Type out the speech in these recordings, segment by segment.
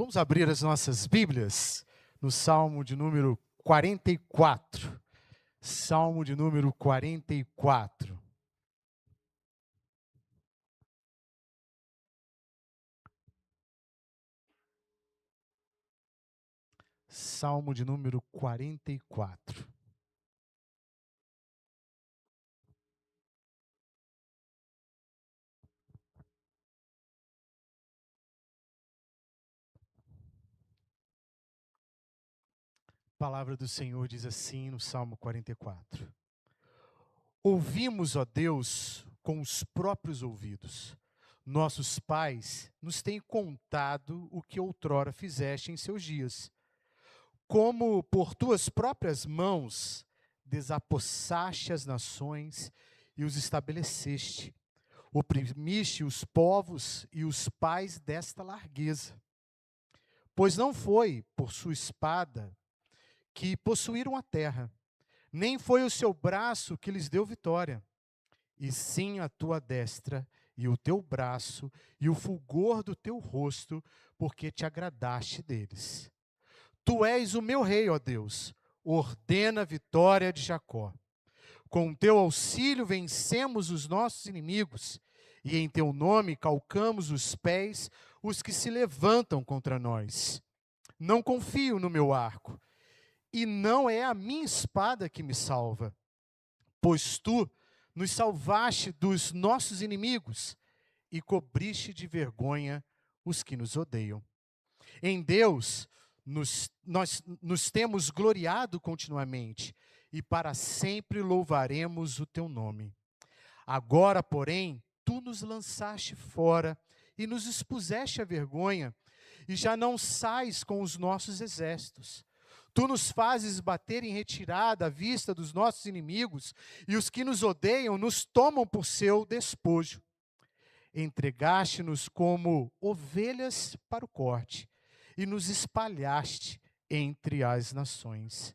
Vamos abrir as nossas Bíblias no Salmo de número 44. Salmo de número 44. Salmo de número 44. A palavra do Senhor diz assim no Salmo 44. Ouvimos, ó Deus, com os próprios ouvidos. Nossos pais nos têm contado o que outrora fizeste em seus dias. Como por tuas próprias mãos desapossaste as nações e os estabeleceste. Oprimiste os povos e os pais desta largueza. Pois não foi por sua espada que possuíram a terra, nem foi o seu braço que lhes deu vitória, e sim a tua destra e o teu braço e o fulgor do teu rosto, porque te agradaste deles. Tu és o meu rei, ó Deus, ordena a vitória de Jacó. Com teu auxílio vencemos os nossos inimigos, e em teu nome calcamos os pés os que se levantam contra nós. Não confio no meu arco, e não é a minha espada que me salva, pois tu nos salvaste dos nossos inimigos e cobriste de vergonha os que nos odeiam. Em Deus nós nos temos gloriado continuamente, e para sempre louvaremos o teu nome. Agora, porém, tu nos lançaste fora e nos expuseste à vergonha, e já não sais com os nossos exércitos. Tu nos fazes bater em retirada à vista dos nossos inimigos, e os que nos odeiam nos tomam por seu despojo. Entregaste-nos como ovelhas para o corte, e nos espalhaste entre as nações.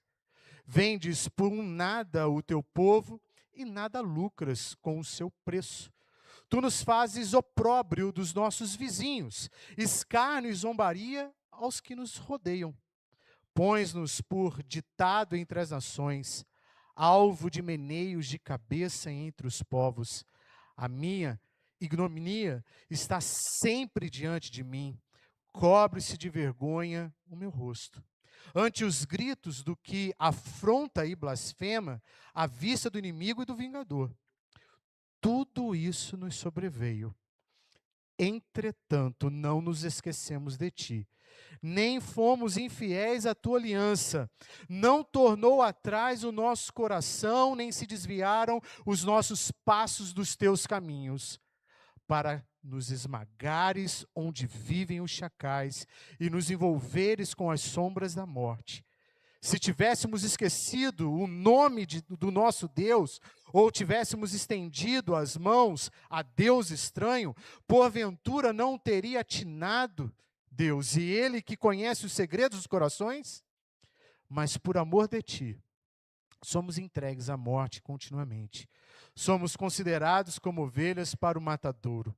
Vendes por um nada o teu povo, e nada lucras com o seu preço. Tu nos fazes opróbrio dos nossos vizinhos, escárnio e zombaria aos que nos rodeiam. Pões-nos por ditado entre as nações, alvo de meneios de cabeça entre os povos. A minha ignomínia está sempre diante de mim, cobre-se de vergonha o meu rosto. Ante os gritos do que afronta e blasfema, à vista do inimigo e do vingador. Tudo isso nos sobreveio. Entretanto, não nos esquecemos de ti, nem fomos infiéis à tua aliança. Não tornou atrás o nosso coração, nem se desviaram os nossos passos dos teus caminhos, para nos esmagares onde vivem os chacais e nos envolveres com as sombras da morte. Se tivéssemos esquecido o nome do nosso Deus, ou tivéssemos estendido as mãos a Deus estranho, porventura não teria atinado Deus, e Ele que conhece os segredos dos corações? Mas por amor de ti, somos entregues à morte continuamente. Somos considerados como ovelhas para o matadouro.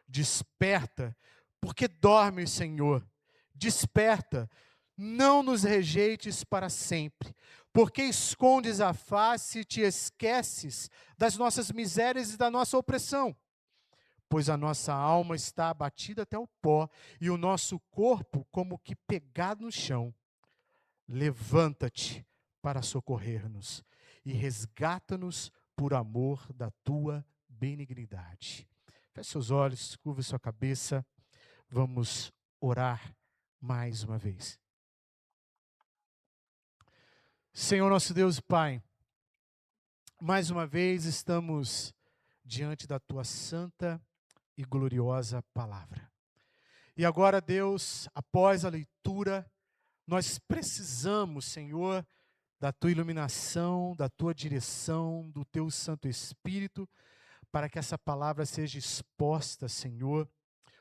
Desperta, porque dormes, Senhor. Desperta, não nos rejeites para sempre, porque escondes a face e te esqueces das nossas misérias e da nossa opressão. Pois a nossa alma está abatida até o pó, e o nosso corpo como que pegado no chão. Levanta-te para socorrer-nos, e resgata-nos por amor da tua benignidade. Feche seus olhos, curva sua cabeça, vamos orar mais uma vez. Senhor nosso Deus e Pai, mais uma vez estamos diante da tua santa e gloriosa palavra. E agora, Deus, após a leitura, nós precisamos, Senhor, da tua iluminação, da tua direção, do teu Santo Espírito, para que essa palavra seja exposta, Senhor,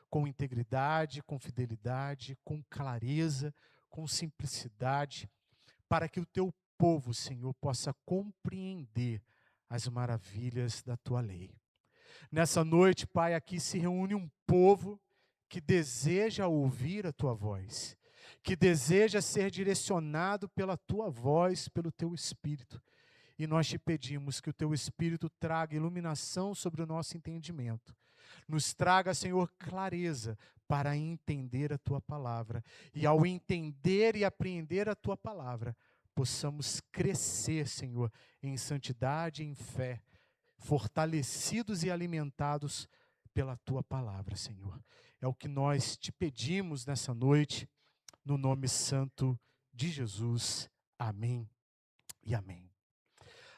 com integridade, com fidelidade, com clareza, com simplicidade, para que o teu povo, Senhor, possa compreender as maravilhas da tua lei. Nessa noite, Pai, aqui se reúne um povo que deseja ouvir a tua voz, que deseja ser direcionado pela tua voz, pelo teu Espírito. E nós te pedimos que o teu Espírito traga iluminação sobre o nosso entendimento. Nos traga, Senhor, clareza para entender a tua palavra. E ao entender e apreender a tua palavra, possamos crescer, Senhor, em santidade e em fé, fortalecidos e alimentados pela tua palavra, Senhor. É o que nós te pedimos nessa noite, no nome santo de Jesus. Amém e amém.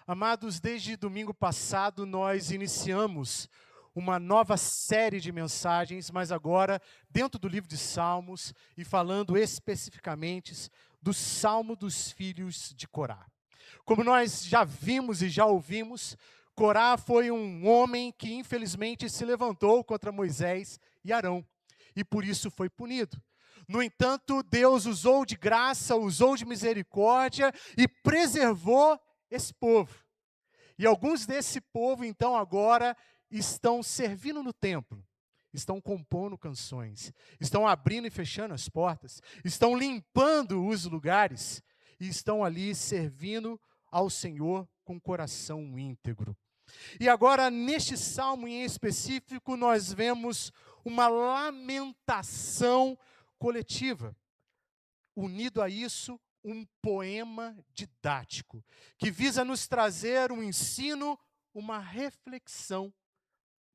Amados, desde domingo passado nós iniciamos uma nova série de mensagens, mas agora dentro do livro de Salmos e falando especificamente do Salmo dos filhos de Corá. Como nós já vimos e já ouvimos, Corá foi um homem que infelizmente se levantou contra Moisés e Arão e por isso foi punido. No entanto, Deus usou de graça, usou de misericórdia e preservou esse povo. E alguns desse povo, então, agora estão servindo no templo, estão compondo canções, estão abrindo e fechando as portas, estão limpando os lugares e estão ali servindo ao Senhor com coração íntegro. E agora, neste salmo em específico, nós vemos uma lamentação coletiva. Unido a isso, um poema didático, que visa nos trazer um ensino, uma reflexão,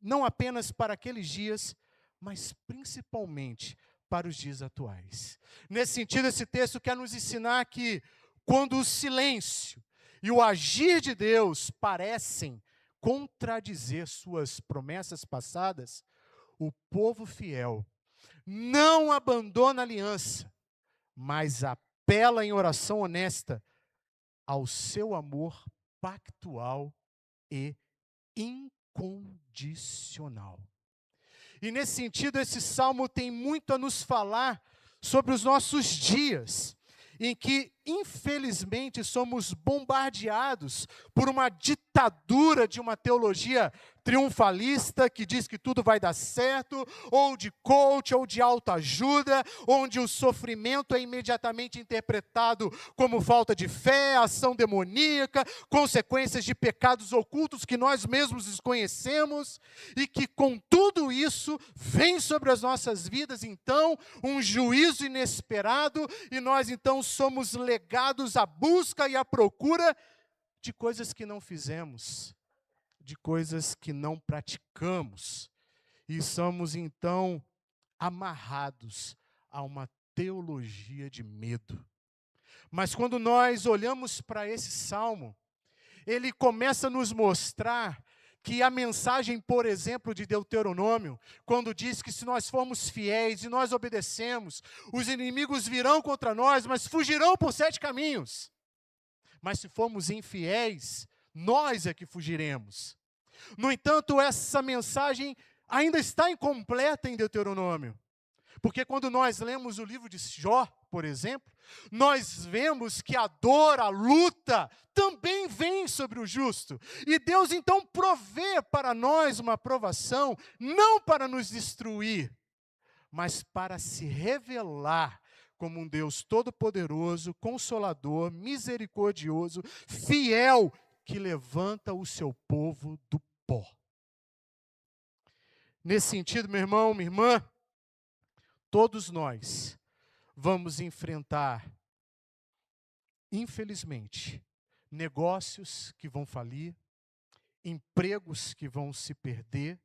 não apenas para aqueles dias, mas principalmente para os dias atuais. Nesse sentido, esse texto quer nos ensinar que, quando o silêncio e o agir de Deus parecem contradizer suas promessas passadas, o povo fiel não abandona a aliança, mas apela em oração honesta ao seu amor pactual e incondicional. E nesse sentido, esse salmo tem muito a nos falar sobre os nossos dias, em que, infelizmente, somos bombardeados por uma ditadura de uma teologia triunfalista que diz que tudo vai dar certo, ou de coach, ou de autoajuda, onde o sofrimento é imediatamente interpretado como falta de fé, ação demoníaca, consequências de pecados ocultos que nós mesmos desconhecemos, e que com tudo isso vem sobre as nossas vidas, então, um juízo inesperado, e nós então somos legados à busca e à procura de coisas que não fizemos, de coisas que não praticamos, e somos então amarrados a uma teologia de medo. Mas quando nós olhamos para esse salmo, ele começa a nos mostrar que a mensagem, por exemplo, de Deuteronômio, quando diz que se nós formos fiéis e nós obedecemos, os inimigos virão contra nós, mas fugirão por 7 caminhos. Mas se formos infiéis, nós é que fugiremos. No entanto, essa mensagem ainda está incompleta em Deuteronômio. Porque quando nós lemos o livro de Jó, por exemplo, nós vemos que a dor, a luta, também vem sobre o justo. E Deus então provê para nós uma provação, não para nos destruir, mas para se revelar como um Deus todo-poderoso, consolador, misericordioso, fiel, que levanta o seu povo do pó. Nesse sentido, meu irmão, minha irmã, todos nós vamos enfrentar, infelizmente, negócios que vão falir, empregos que vão se perder,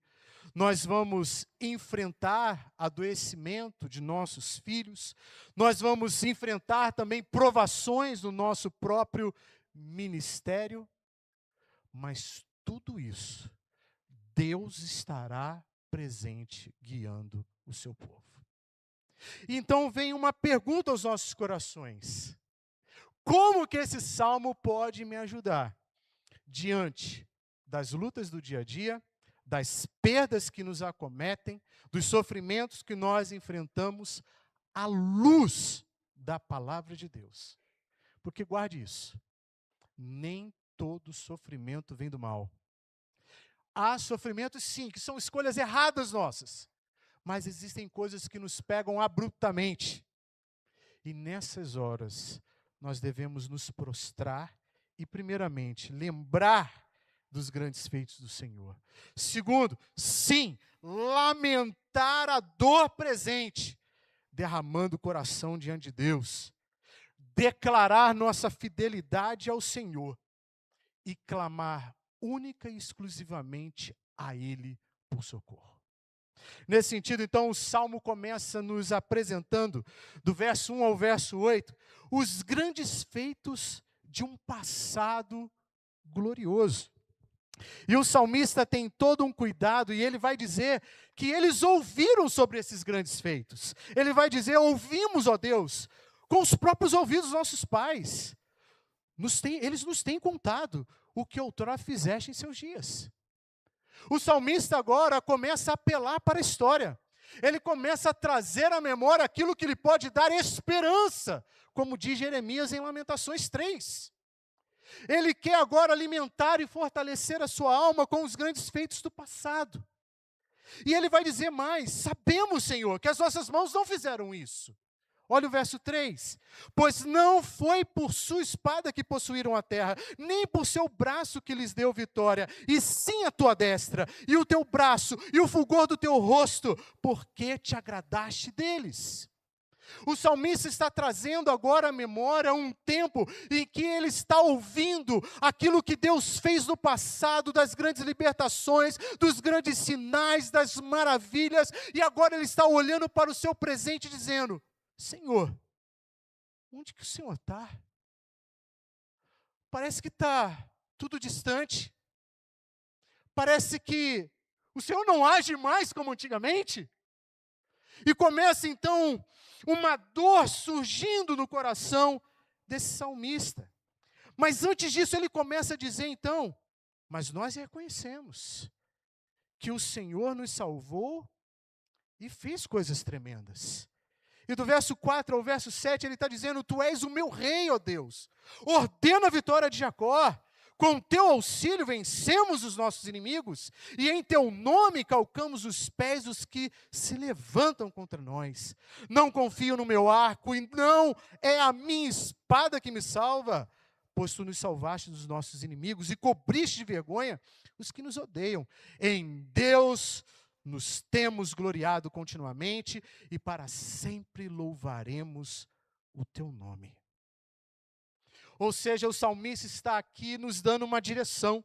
nós vamos enfrentar adoecimento de nossos filhos, nós vamos enfrentar também provações no nosso próprio ministério, mas tudo isso, Deus estará presente guiando o seu povo. Então vem uma pergunta aos nossos corações: como que esse salmo pode me ajudar diante das lutas do dia a dia, das perdas que nos acometem, dos sofrimentos que nós enfrentamos, à luz da palavra de Deus? Porque guarde isso, nem todo sofrimento vem do mal. Há sofrimentos, sim, que são escolhas erradas nossas, mas existem coisas que nos pegam abruptamente. E nessas horas, nós devemos nos prostrar e, primeiramente, lembrar dos grandes feitos do Senhor. Segundo, sim, lamentar a dor presente, derramando o coração diante de Deus. Declarar nossa fidelidade ao Senhor e clamar única e exclusivamente a Ele por socorro. Nesse sentido, então, o Salmo começa nos apresentando, do verso 1 ao verso 8, os grandes feitos de um passado glorioso. E o salmista tem todo um cuidado, e ele vai dizer que eles ouviram sobre esses grandes feitos. Ele vai dizer, ouvimos, ó Deus, com os próprios ouvidos dos nossos pais. Eles nos têm contado o que outrora fizeste em seus dias. O salmista agora começa a apelar para a história. Ele começa a trazer à memória aquilo que lhe pode dar esperança, como diz Jeremias em Lamentações 3. Ele quer agora alimentar e fortalecer a sua alma com os grandes feitos do passado. E ele vai dizer mais, sabemos, Senhor, que as nossas mãos não fizeram isso. Olha o verso 3. Pois não foi por sua espada que possuíram a terra, nem por seu braço que lhes deu vitória, e sim a tua destra, e o teu braço, e o fulgor do teu rosto, porque te agradaste deles. O salmista está trazendo agora à memória um tempo em que ele está ouvindo aquilo que Deus fez no passado, das grandes libertações, dos grandes sinais, das maravilhas, e agora ele está olhando para o seu presente dizendo, Senhor, onde que o Senhor está? Parece que está tudo distante. Parece que o Senhor não age mais como antigamente. E começa então uma dor surgindo no coração desse salmista. Mas antes disso ele começa a dizer então, mas nós reconhecemos que o Senhor nos salvou e fez coisas tremendas. E do verso 4 ao verso 7, ele está dizendo, tu és o meu rei, ó Deus. Ordena a vitória de Jacó. Com teu auxílio vencemos os nossos inimigos. E em teu nome calcamos os pés dos que se levantam contra nós. Não confio no meu arco e não é a minha espada que me salva. Pois tu nos salvaste dos nossos inimigos e cobriste de vergonha os que nos odeiam. Em Deus nos temos gloriado continuamente e para sempre louvaremos o teu nome. Ou seja, o salmista está aqui nos dando uma direção,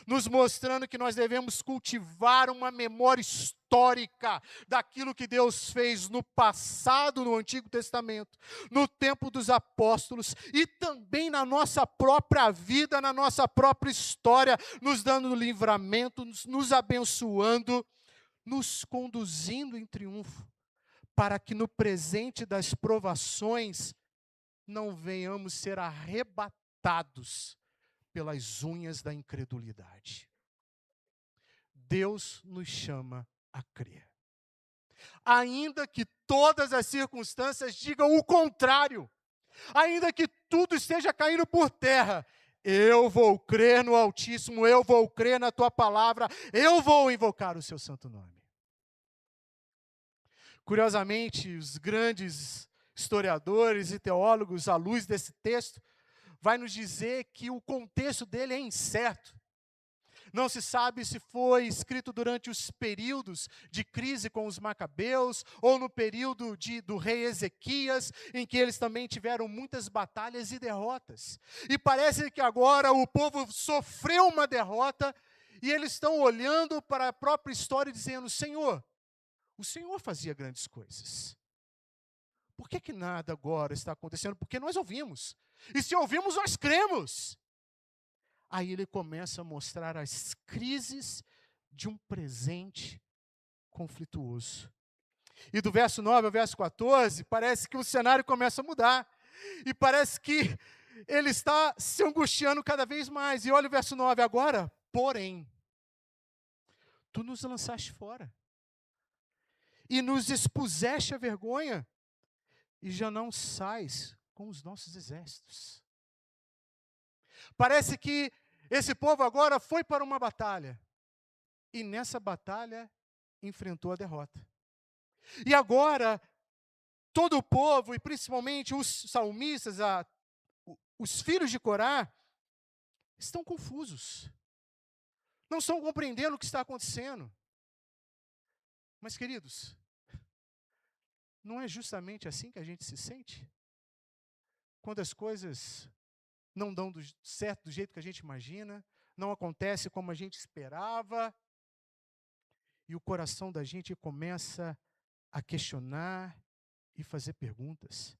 nos mostrando que nós devemos cultivar uma memória histórica daquilo que Deus fez no passado, no Antigo Testamento, no tempo dos apóstolos e também na nossa própria vida, na nossa própria história, nos dando livramento, nos abençoando, nos conduzindo em triunfo, para que no presente das provações não venhamos ser arrebatados pelas unhas da incredulidade. Deus nos chama a crer. Ainda que todas as circunstâncias digam o contrário, ainda que tudo esteja caindo por terra, eu vou crer no Altíssimo, eu vou crer na tua palavra, eu vou invocar o seu santo nome. Curiosamente, os grandes historiadores e teólogos, à luz desse texto, vai nos dizer que o contexto dele é incerto. Não se sabe se foi escrito durante os períodos de crise com os macabeus, ou no período do rei Ezequias, em que eles também tiveram muitas batalhas e derrotas. E parece que agora o povo sofreu uma derrota, e eles estão olhando para a própria história e dizendo, Senhor, o Senhor fazia grandes coisas. Por que nada agora está acontecendo? Porque nós ouvimos. E se ouvimos, nós cremos. Aí ele começa a mostrar as crises de um presente conflituoso. E do verso 9 ao verso 14, parece que o cenário começa a mudar. E parece que ele está se angustiando cada vez mais. E olha o verso 9 agora. Porém, tu nos lançaste fora. E nos expuseste a vergonha. E já não sais com os nossos exércitos. Parece que esse povo agora foi para uma batalha. E nessa batalha enfrentou a derrota. E agora, todo o povo, e principalmente os salmistas, os filhos de Corá, estão confusos. Não estão compreendendo o que está acontecendo. Mas, queridos, não é justamente assim que a gente se sente? Quando as coisas não dão certo do jeito que a gente imagina, não acontece como a gente esperava, e o coração da gente começa a questionar e fazer perguntas.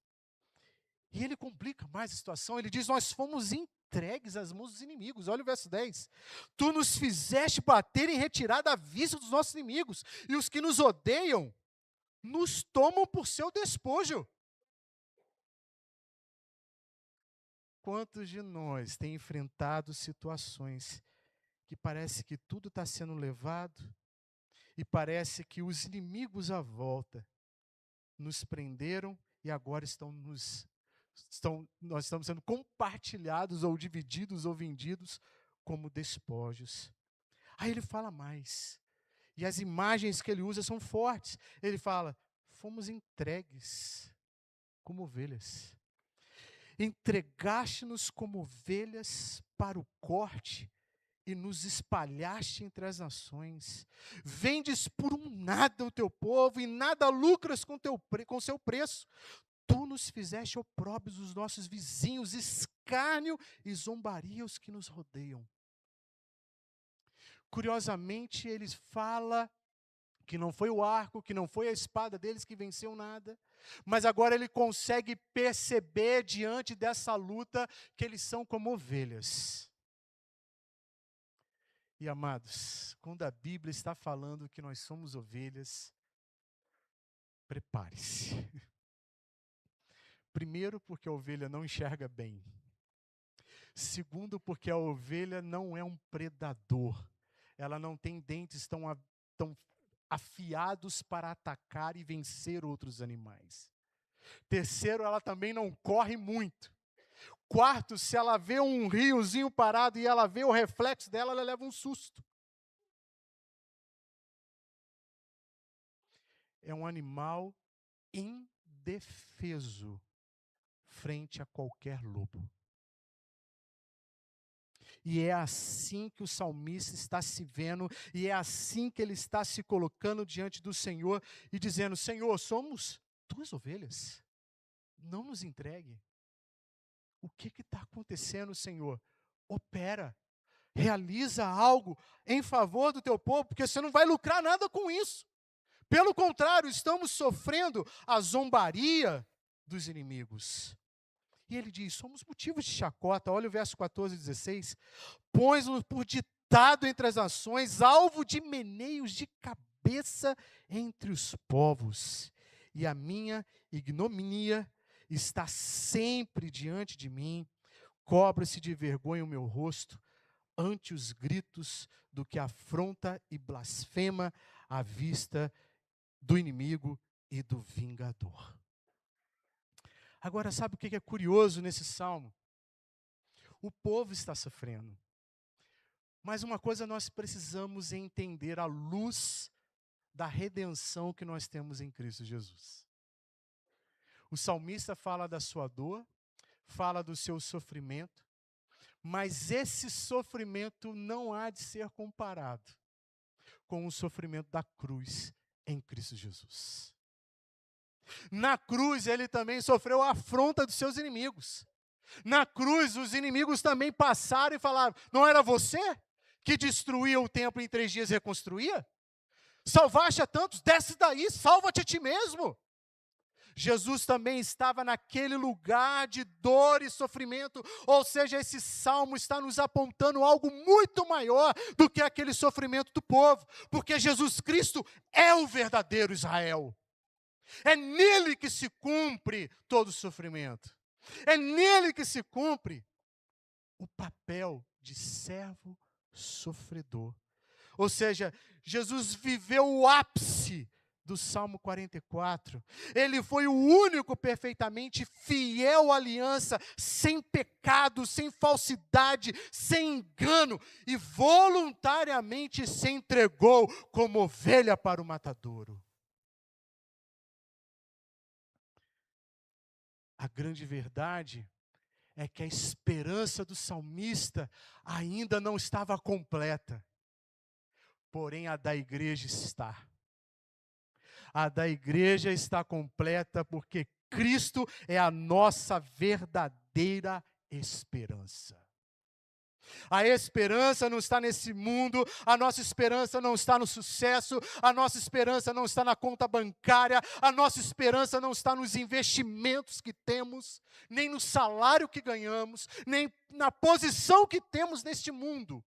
E ele complica mais a situação, ele diz, nós fomos entregues às mãos dos inimigos. Olha o verso 10. Tu nos fizeste bater em retirada à vista dos nossos inimigos, e os que nos odeiam, nos tomam por seu despojo. Quantos de nós têm enfrentado situações que parece que tudo está sendo levado, e parece que os inimigos à volta nos prenderam e agora nós estamos sendo compartilhados ou divididos ou vendidos como despojos. Aí ele fala mais. E as imagens que ele usa são fortes. Ele fala, fomos entregues como ovelhas. Entregaste-nos como ovelhas para o corte e nos espalhaste entre as nações. Vendes por um nada o teu povo e nada lucras com seu preço. Tu nos fizeste opróbrios dos nossos vizinhos, escárnio e zombaria os que nos rodeiam. Curiosamente, ele fala que não foi o arco, que não foi a espada deles que venceu nada, mas agora ele consegue perceber diante dessa luta que eles são como ovelhas. E amados, quando a Bíblia está falando que nós somos ovelhas, prepare-se. Primeiro, porque a ovelha não enxerga bem. Segundo, porque a ovelha não é um predador. Ela não tem dentes tão afiados para atacar e vencer outros animais. Terceiro, ela também não corre muito. Quarto, se ela vê um riozinho parado e ela vê o reflexo dela, ela leva um susto. É um animal indefeso frente a qualquer lobo. E é assim que o salmista está se vendo, e é assim que ele está se colocando diante do Senhor e dizendo, Senhor, somos tuas ovelhas, não nos entregue. O que está acontecendo, Senhor? Opera, realiza algo em favor do teu povo, porque você não vai lucrar nada com isso. Pelo contrário, estamos sofrendo a zombaria dos inimigos. E ele diz, somos motivos de chacota. Olha o verso 14 e 16. Pões-nos por ditado entre as nações, alvo de meneios de cabeça entre os povos. E a minha ignomínia está sempre diante de mim. Cobra-se de vergonha o meu rosto ante os gritos do que afronta e blasfema à vista do inimigo e do vingador. Agora, sabe o que é curioso nesse salmo? O povo está sofrendo. Mas uma coisa nós precisamos entender à luz da redenção que nós temos em Cristo Jesus. O salmista fala da sua dor, fala do seu sofrimento, mas esse sofrimento não há de ser comparado com o sofrimento da cruz em Cristo Jesus. Na cruz, ele também sofreu a afronta dos seus inimigos. Na cruz, os inimigos também passaram e falaram, não era você que destruía o templo em 3 dias e reconstruía? Salvaste a tantos, desce daí, salva-te a ti mesmo. Jesus também estava naquele lugar de dor e sofrimento, ou seja, esse salmo está nos apontando algo muito maior do que aquele sofrimento do povo, porque Jesus Cristo é o verdadeiro Israel. É nele que se cumpre todo o sofrimento. É nele que se cumpre o papel de servo sofredor. Ou seja, Jesus viveu o ápice do Salmo 44. Ele foi o único perfeitamente fiel à aliança, sem pecado, sem falsidade, sem engano, e voluntariamente se entregou como ovelha para o matadouro. A grande verdade é que a esperança do salmista ainda não estava completa, porém a da igreja está. A da igreja está completa porque Cristo é a nossa verdadeira esperança. A esperança não está nesse mundo, a nossa esperança não está no sucesso, a nossa esperança não está na conta bancária, a nossa esperança não está nos investimentos que temos, nem no salário que ganhamos, nem na posição que temos neste mundo,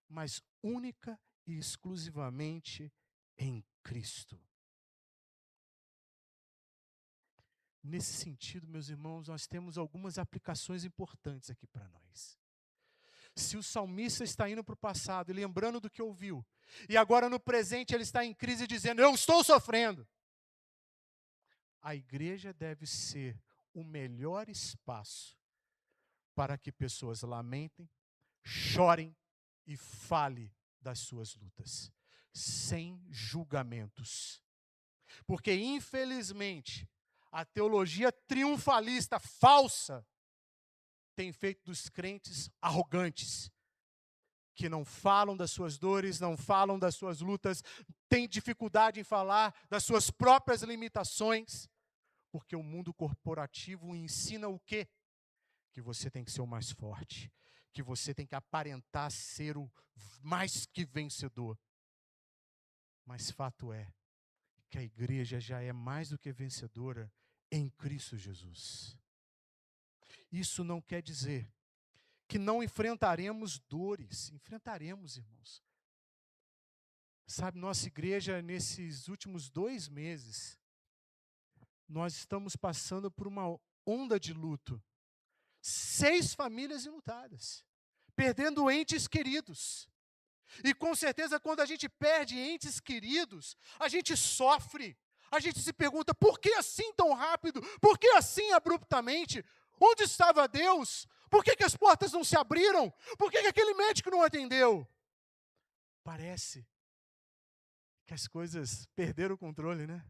mas única e exclusivamente em Cristo. Nesse sentido, meus irmãos, nós temos algumas aplicações importantes aqui para nós. Se o salmista está indo para o passado e lembrando do que ouviu, e agora no presente ele está em crise dizendo, eu estou sofrendo. A igreja deve ser o melhor espaço para que pessoas lamentem, chorem e falem das suas lutas, sem julgamentos. Porque, infelizmente, a teologia triunfalista falsa tem feito dos crentes arrogantes, que não falam das suas dores, não falam das suas lutas, têm dificuldade em falar das suas próprias limitações, porque o mundo corporativo ensina o quê? Que você tem que ser o mais forte, que você tem que aparentar ser o mais que vencedor. Mas fato é que a igreja já é mais do que vencedora em Cristo Jesus. Isso não quer dizer que não enfrentaremos dores. Enfrentaremos, irmãos. Sabe, nossa igreja, nesses últimos 2 meses, nós estamos passando por uma onda de luto. 6 famílias enlutadas, perdendo entes queridos. E com certeza, quando a gente perde entes queridos, a gente sofre. A gente se pergunta, por que assim tão rápido? Por que assim abruptamente? Onde estava Deus? Por que as portas não se abriram? Por que aquele médico não atendeu? Parece que as coisas perderam o controle, né?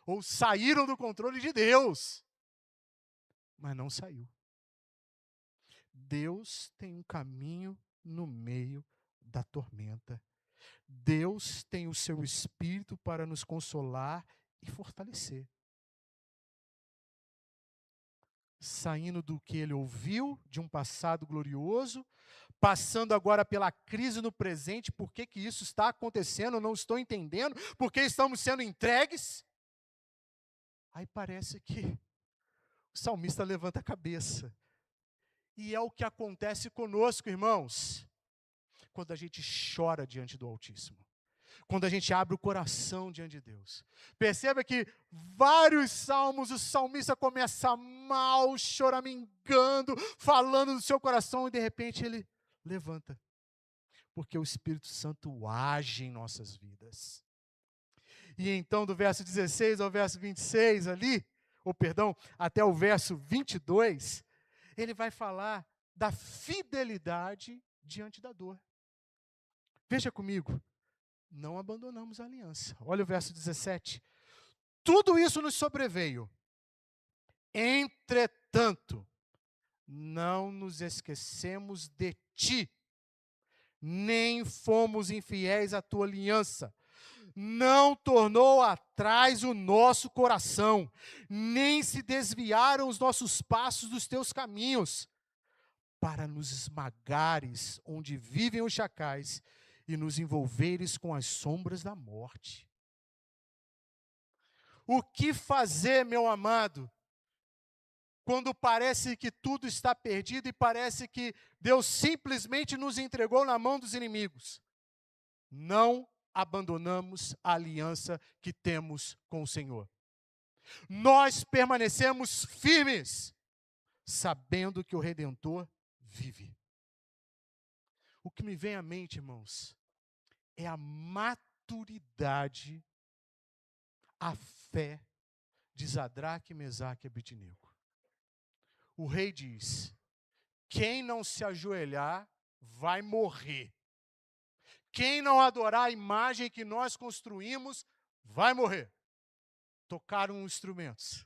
Ou saíram do controle de Deus. Mas não saiu. Deus tem um caminho no meio da tormenta. Deus tem o seu Espírito para nos consolar e fortalecer. Saindo do que ele ouviu, de um passado glorioso, passando agora pela crise no presente, por que isso está acontecendo, eu não estou entendendo, por que estamos sendo entregues. Aí parece que o salmista levanta a cabeça. E é o que acontece conosco, irmãos, quando a gente chora diante do Altíssimo. Quando a gente abre o coração diante de Deus. Perceba que vários salmos, o salmista começa mal, choramingando, falando do seu coração, e de repente ele levanta. Porque o Espírito Santo age em nossas vidas. E então, do verso 16 ao verso 26 ali, até o verso 22, ele vai falar da fidelidade diante da dor. Veja comigo. Não abandonamos a aliança. Olha o verso 17. Tudo isso nos sobreveio. Entretanto, não nos esquecemos de ti, nem fomos infiéis à tua aliança. Não tornou atrás o nosso coração, nem se desviaram os nossos passos dos teus caminhos, para nos esmagares onde vivem os chacais e nos envolveres com as sombras da morte. O que fazer, meu amado, quando parece que tudo está perdido e parece que Deus simplesmente nos entregou na mão dos inimigos? Não abandonamos a aliança que temos com o Senhor. Nós permanecemos firmes, sabendo que o Redentor vive. O que me vem à mente, irmãos, é a maturidade, a fé de Sadraque, Mesaque e Abednego. O rei diz, quem não se ajoelhar vai morrer. Quem não adorar a imagem que nós construímos vai morrer. Tocaram instrumentos.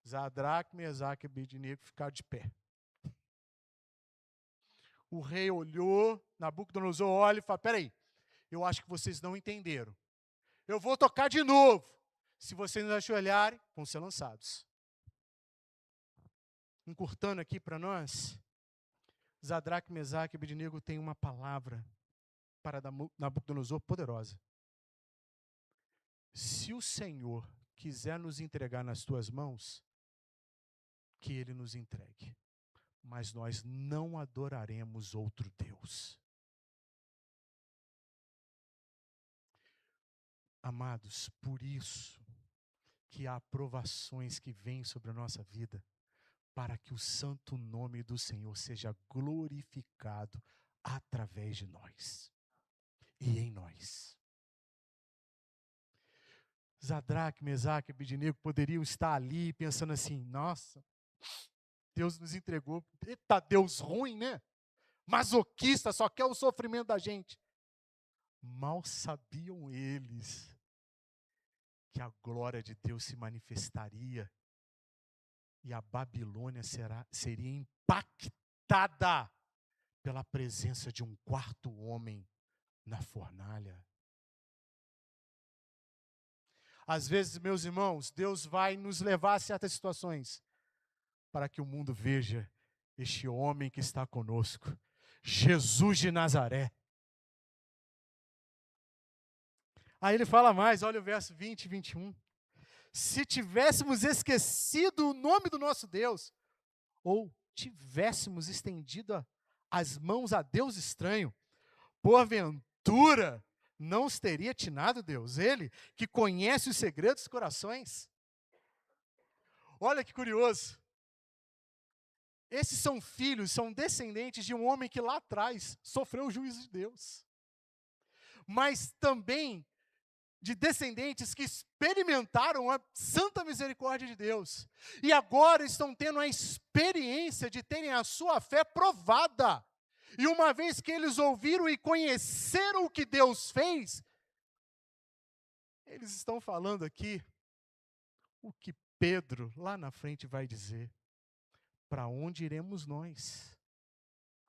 Sadraque, Mesaque e Abednego ficaram de pé. O rei olhou, Nabucodonosor olha e fala, peraí, eu acho que vocês não entenderam. Eu vou tocar de novo. Se vocês não ajoelharem, vão ser lançados. Encurtando aqui para nós, Sadraque, Mesaque e Abednego tem uma palavra para Nabucodonosor poderosa. Se o Senhor quiser nos entregar nas tuas mãos, que Ele nos entregue. Mas nós não adoraremos outro Deus. Amados, por isso que há provações que vêm sobre a nossa vida, para que o santo nome do Senhor seja glorificado através de nós e em nós. Sadraque, Mesaque e Abednego poderiam estar ali pensando assim, nossa, Deus nos entregou, eita Deus ruim, né? Masoquista, só quer o sofrimento da gente. Mal sabiam eles que a glória de Deus se manifestaria e a Babilônia seria impactada pela presença de um quarto homem na fornalha. Às vezes, meus irmãos, Deus vai nos levar a certas situações para que o mundo veja este homem que está conosco, Jesus de Nazaré. Aí ele fala mais, olha o verso 20 e 21. Se tivéssemos esquecido o nome do nosso Deus, ou tivéssemos estendido as mãos a Deus estranho, porventura não os teria atinado Deus, Ele que conhece os segredos dos corações. Olha que curioso. Esses são filhos, são descendentes de um homem que lá atrás sofreu o juízo de Deus. Mas também de descendentes que experimentaram a santa misericórdia de Deus. E agora estão tendo a experiência de terem a sua fé provada. E uma vez que eles ouviram e conheceram o que Deus fez, eles estão falando aqui o que Pedro lá na frente vai dizer. Para onde iremos nós,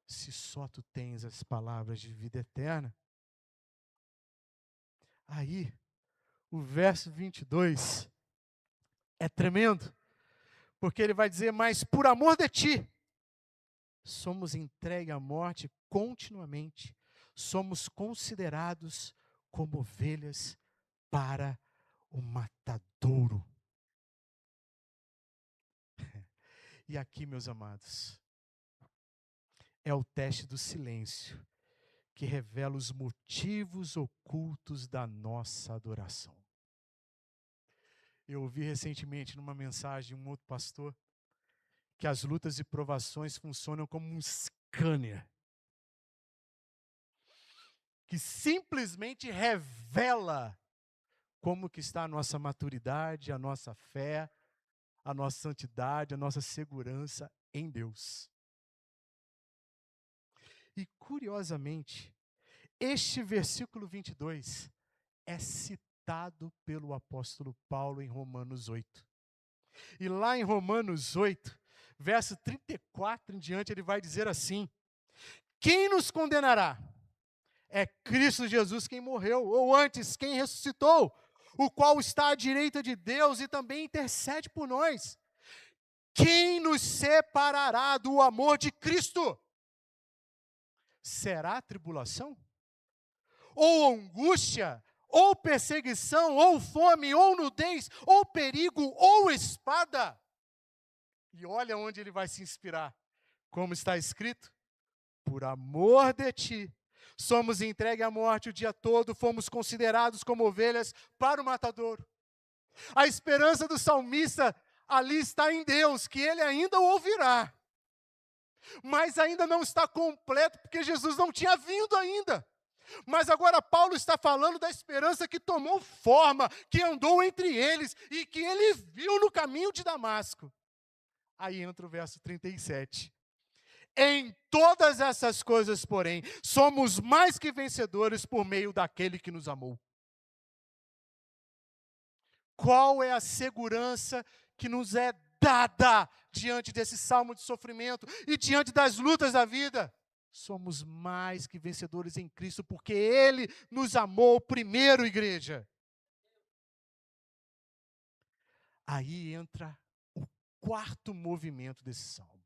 se só tu tens as palavras de vida eterna? Aí, o verso 22 é tremendo, porque ele vai dizer, mas por amor de ti, somos entregues à morte continuamente, somos considerados como ovelhas para o matadouro. E aqui, meus amados, é o teste do silêncio, que revela os motivos ocultos da nossa adoração. Eu ouvi recentemente numa mensagem de um outro pastor, que as lutas e provações funcionam como um scanner, que simplesmente revela como que está a nossa maturidade, a nossa fé, a nossa santidade, a nossa segurança em Deus. E curiosamente, este versículo 22 é citado pelo apóstolo Paulo em Romanos 8. E lá em Romanos 8, verso 34 em diante, ele vai dizer assim, quem nos condenará? É Cristo Jesus quem morreu, ou antes, quem ressuscitou, o qual está à direita de Deus e também intercede por nós. Quem nos separará do amor de Cristo? Será tribulação? Ou angústia? Ou perseguição? Ou fome? Ou nudez? Ou perigo? Ou espada? E olha onde ele vai se inspirar. Como está escrito? Por amor de ti, somos entregues à morte o dia todo, fomos considerados como ovelhas para o matadouro. A esperança do salmista ali está em Deus, que ele ainda o ouvirá. Mas ainda não está completo, porque Jesus não tinha vindo ainda. Mas agora Paulo está falando da esperança que tomou forma, que andou entre eles e que ele viu no caminho de Damasco. Aí entra o verso 37. Em todas essas coisas, porém, somos mais que vencedores por meio daquele que nos amou. Qual é a segurança que nos é dada diante desse salmo de sofrimento e diante das lutas da vida. Somos mais que vencedores em Cristo, porque Ele nos amou primeiro, igreja. Aí entra o quarto movimento desse salmo,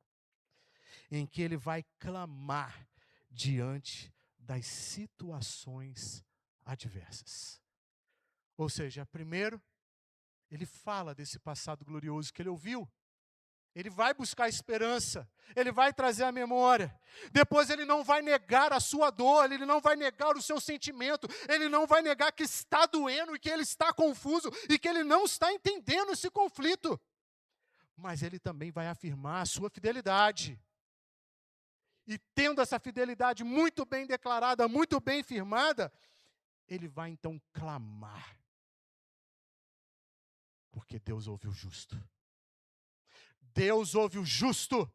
em que ele vai clamar diante das situações adversas. Ou seja, primeiro, ele fala desse passado glorioso que ele ouviu. Ele vai buscar esperança, ele vai trazer a memória. Depois ele não vai negar a sua dor, ele não vai negar o seu sentimento, ele não vai negar que está doendo e que ele está confuso e que ele não está entendendo esse conflito. Mas ele também vai afirmar a sua fidelidade. E tendo essa fidelidade muito bem declarada, muito bem firmada, ele vai então clamar. Porque Deus ouve o justo. Deus ouve o justo.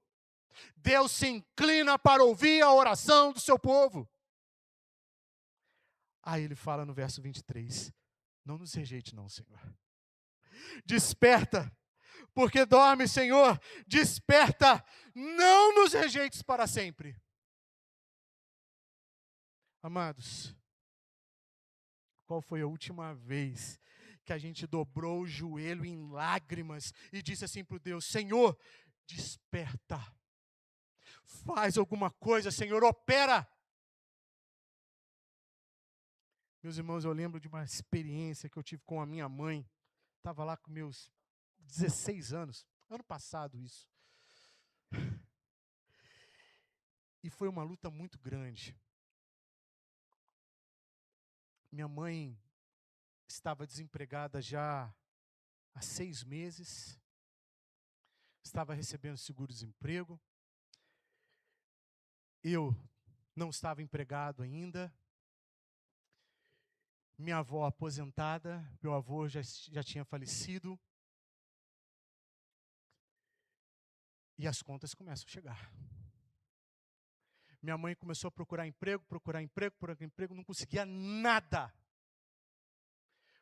Deus se inclina para ouvir a oração do seu povo. Aí ele fala no verso 23, não nos rejeite não, Senhor. Desperta, porque dorme, Senhor. Desperta, não nos rejeites para sempre. Amados, qual foi a última vez que a gente dobrou o joelho em lágrimas e disse assim para o Deus: Senhor, desperta. Faz alguma coisa, Senhor, opera. Meus irmãos, eu lembro de uma experiência que eu tive com a minha mãe. Estava lá com meus 16 anos, ano passado isso. E foi uma luta muito grande. Minha mãe estava desempregada já há 6 meses. Estava recebendo seguro-desemprego. Eu não estava empregado ainda. Minha avó aposentada, meu avô já tinha falecido. E as contas começam a chegar. Minha mãe começou a procurar emprego, não conseguia nada.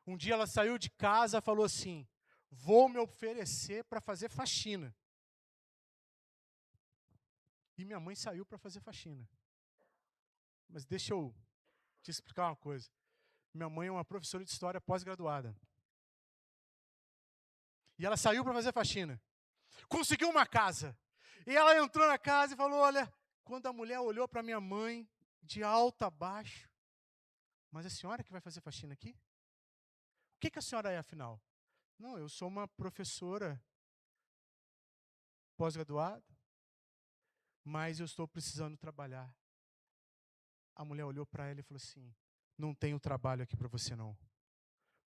Um dia ela saiu de casa e falou assim: vou me oferecer para fazer faxina. E minha mãe saiu para fazer faxina. Mas deixa eu te explicar uma coisa. Minha mãe é uma professora de história pós-graduada. E ela saiu para fazer faxina. Conseguiu uma casa. E ela entrou na casa e falou: olha, quando a mulher olhou para minha mãe, de alto a baixo, mas a senhora que vai fazer faxina aqui? O que a senhora é, afinal? Não, eu sou uma professora pós-graduada, mas eu estou precisando trabalhar. A mulher olhou para ela e falou assim: não tenho trabalho aqui para você não.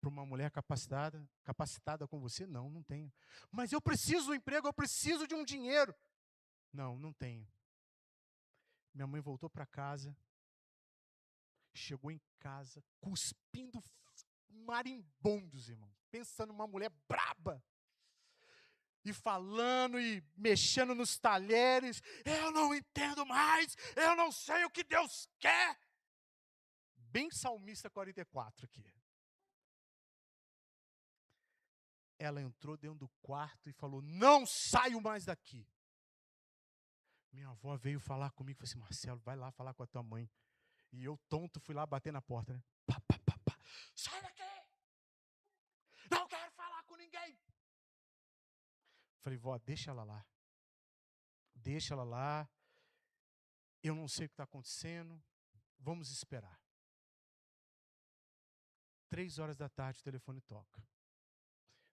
Para uma mulher capacitada como você, não tenho. Mas eu preciso do emprego, eu preciso de um dinheiro. Não tenho. Minha mãe voltou para casa, chegou em casa, cuspindo marimbondos, irmão. Pensando numa mulher braba. E falando e mexendo nos talheres. Eu não entendo mais, eu não sei o que Deus quer. Bem Salmista 44 aqui. Ela entrou dentro do quarto e falou: não saio mais daqui. Minha avó veio falar comigo e falou assim: Marcelo, vai lá falar com a tua mãe. E eu, tonto, fui lá bater na porta, né? Pá, pá, pá, pá. Sai daqui! Não quero falar com ninguém! Falei: vó, deixa ela lá. Deixa ela lá. Eu não sei o que está acontecendo. Vamos esperar. 3 horas da tarde o telefone toca.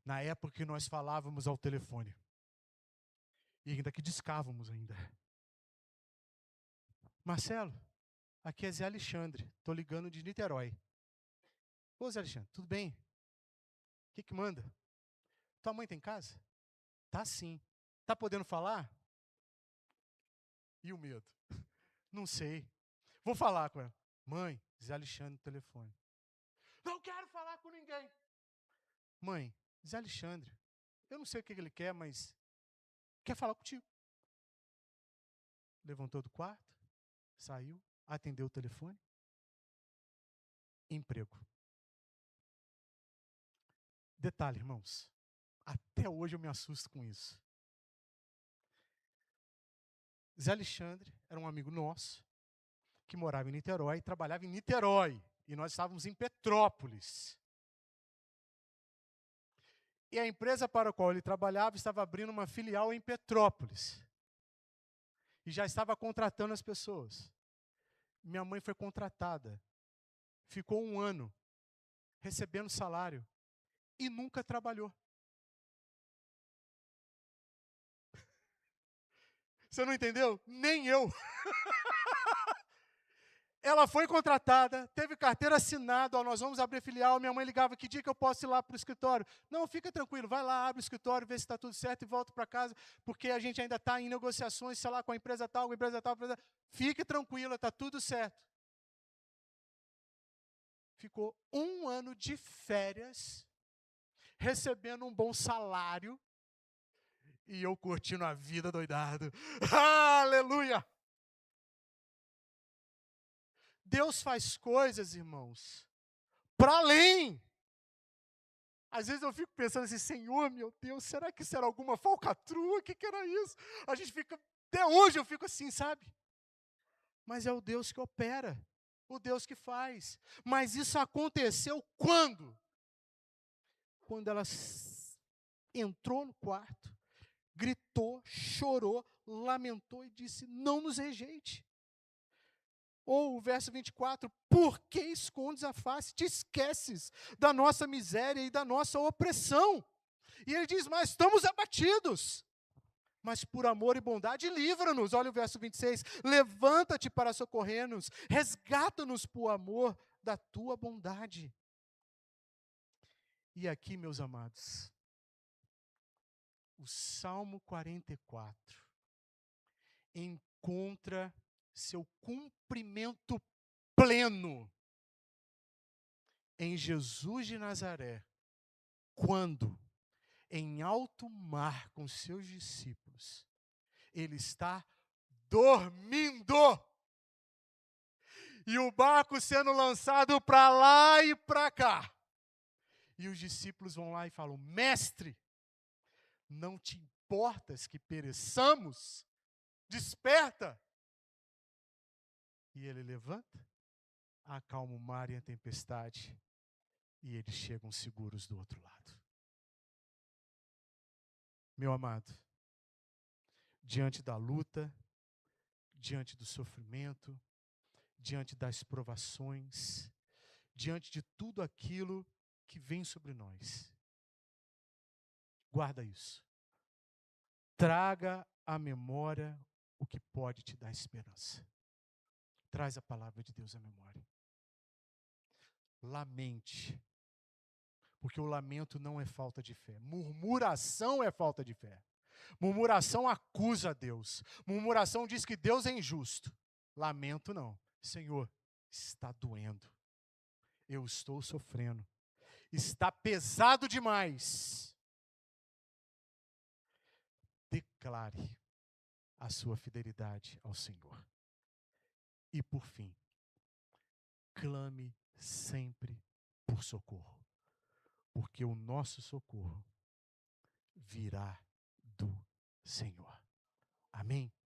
Na época que nós falávamos ao telefone. E ainda que discávamos ainda. Marcelo, aqui é Zé Alexandre. Estou ligando de Niterói. Ô Zé Alexandre, tudo bem? O que manda? Tua mãe tem casa? Tá sim. Tá podendo falar? E o medo? Não sei. Vou falar com ela. Mãe, Zé Alexandre no telefone. Não quero falar com ninguém. Mãe, Zé Alexandre, eu não sei o que ele quer, mas quer falar contigo. Levantou do quarto, saiu, atendeu o telefone. Emprego. Detalhe, irmãos. Até hoje eu me assusto com isso. Zé Alexandre era um amigo nosso, que morava em Niterói, trabalhava em Niterói, e nós estávamos em Petrópolis. E a empresa para a qual ele trabalhava estava abrindo uma filial em Petrópolis. E já estava contratando as pessoas. Minha mãe foi contratada. Ficou 1 ano recebendo salário e nunca trabalhou. Você não entendeu? Nem eu. Ela foi contratada, teve carteira assinada, ó, nós vamos abrir filial. Minha mãe ligava, que dia que eu posso ir lá para o escritório? Não, fica tranquilo, vai lá, abre o escritório, vê se está tudo certo e volta para casa, porque a gente ainda está em negociações, sei lá, com a empresa tal, com a empresa tal. Fique tranquila, está tudo certo. Ficou 1 ano de férias, recebendo um bom salário, e eu curtindo a vida doidado. Aleluia! Deus faz coisas, irmãos, para além. Às vezes eu fico pensando assim, Senhor, meu Deus, será que isso era alguma falcatrua? O que era isso? A gente fica, até hoje eu fico assim, sabe? Mas é o Deus que opera, o Deus que faz. Mas isso aconteceu quando? Quando ela entrou no quarto, gritou, chorou, lamentou e disse, não nos rejeite. Ou o verso 24, por que escondes a face? Te esqueces da nossa miséria e da nossa opressão. E ele diz, mas estamos abatidos. Mas por amor e bondade, livra-nos. Olha o verso 26. Levanta-te para socorrer-nos. Resgata-nos por amor da tua bondade. E aqui, meus amados, o Salmo 44 encontra seu cumprimento pleno em Jesus de Nazaré, quando, em alto mar com seus discípulos, ele está dormindo. E o barco sendo lançado para lá e para cá. E os discípulos vão lá e falam, mestre, não te importas que pereçamos? Desperta! E ele levanta, acalma o mar e a tempestade, e eles chegam seguros do outro lado. Meu amado, diante da luta, diante do sofrimento, diante das provações, diante de tudo aquilo que vem sobre nós, guarda isso. Traga à memória o que pode te dar esperança. Traz a palavra de Deus à memória. Lamente. Porque o lamento não é falta de fé. Murmuração é falta de fé. Murmuração acusa a Deus. Murmuração diz que Deus é injusto. Lamento não. Senhor, está doendo. Eu estou sofrendo. Está pesado demais. Declare a sua fidelidade ao Senhor. E por fim, clame sempre por socorro. Porque o nosso socorro virá do Senhor. Amém?